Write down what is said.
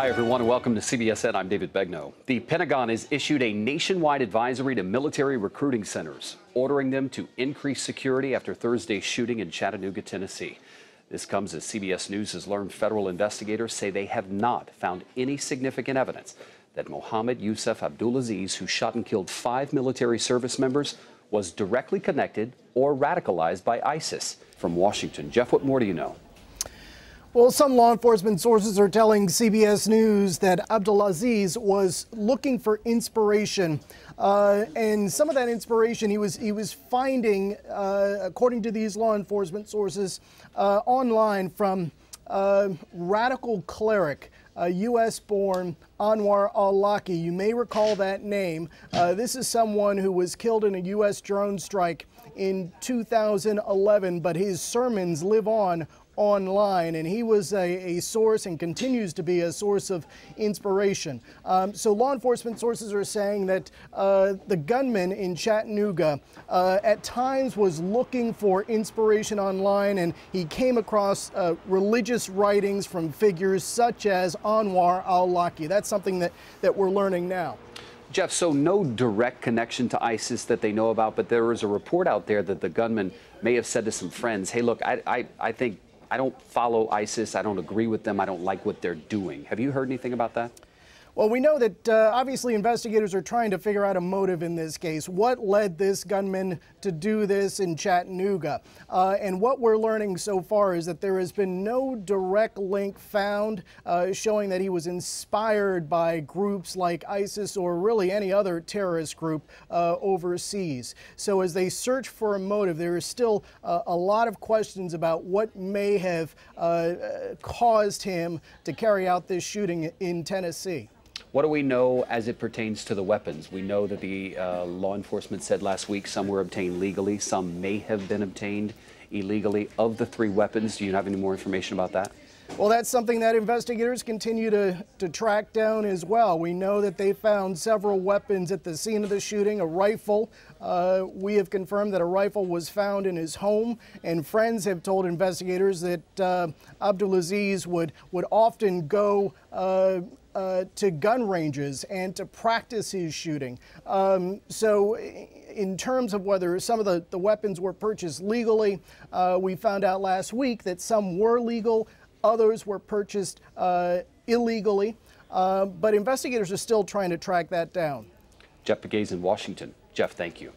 Hi, everyone, and welcome to CBSN. I'm David Begnaud. The Pentagon has issued a nationwide advisory to military recruiting centers, ordering them to increase security after Thursday's shooting in Chattanooga, Tennessee. This comes as CBS News has learned federal investigators say they have not found any significant evidence that Muhammed Youssef Abdulazeez, who shot and killed 5 military service members, was directly connected or radicalized by ISIS. From Washington, Jeff, what more do you know? Well, some law enforcement sources are telling CBS News that Abdulazeez was looking for inspiration, and some of that inspiration he was finding, according to these law enforcement sources, online from radical cleric, U.S.-born Anwar al-Awlaki. You may recall that name. This is someone who was killed in a U.S. drone strike in 2011, but his sermons live on online, and he was a source and continues to be a source of inspiration. So law enforcement sources are saying that the gunman in Chattanooga at times was looking for inspiration online, and he came across religious writings from figures such as Anwar al-Awlaki. That's something that we're learning now. Jeff, so no direct connection to ISIS that they know about, but there was a report out there that the gunman may have said to some friends, hey, look, I think I don't follow ISIS. I don't agree with them. I don't like what they're doing. Have you heard anything about that? Well, we know that obviously investigators are trying to figure out a motive in this case. What led this gunman to do this in Chattanooga? And what we're learning so far is that there has been no direct link found showing that he was inspired by groups like ISIS or really any other terrorist group overseas. So as they search for a motive, there is still a lot of questions about what may have caused him to carry out this shooting in Tennessee. What do we know as it pertains to the weapons? We know that the law enforcement said last week some were obtained legally, some may have been obtained illegally. Of the 3 weapons, do you have any more information about that? Well, that's something that investigators continue to track down as well. We know that they found several weapons at the scene of the shooting, a rifle. We have confirmed that a rifle was found in his home, and friends have told investigators that Abdulazeez would often go to gun ranges and to practice his shooting. So in terms of whether some of the weapons were purchased legally, we found out last week that some were legal, others were purchased illegally, but investigators are still trying to track that down. Jeff Pegues in Washington. Jeff, thank you.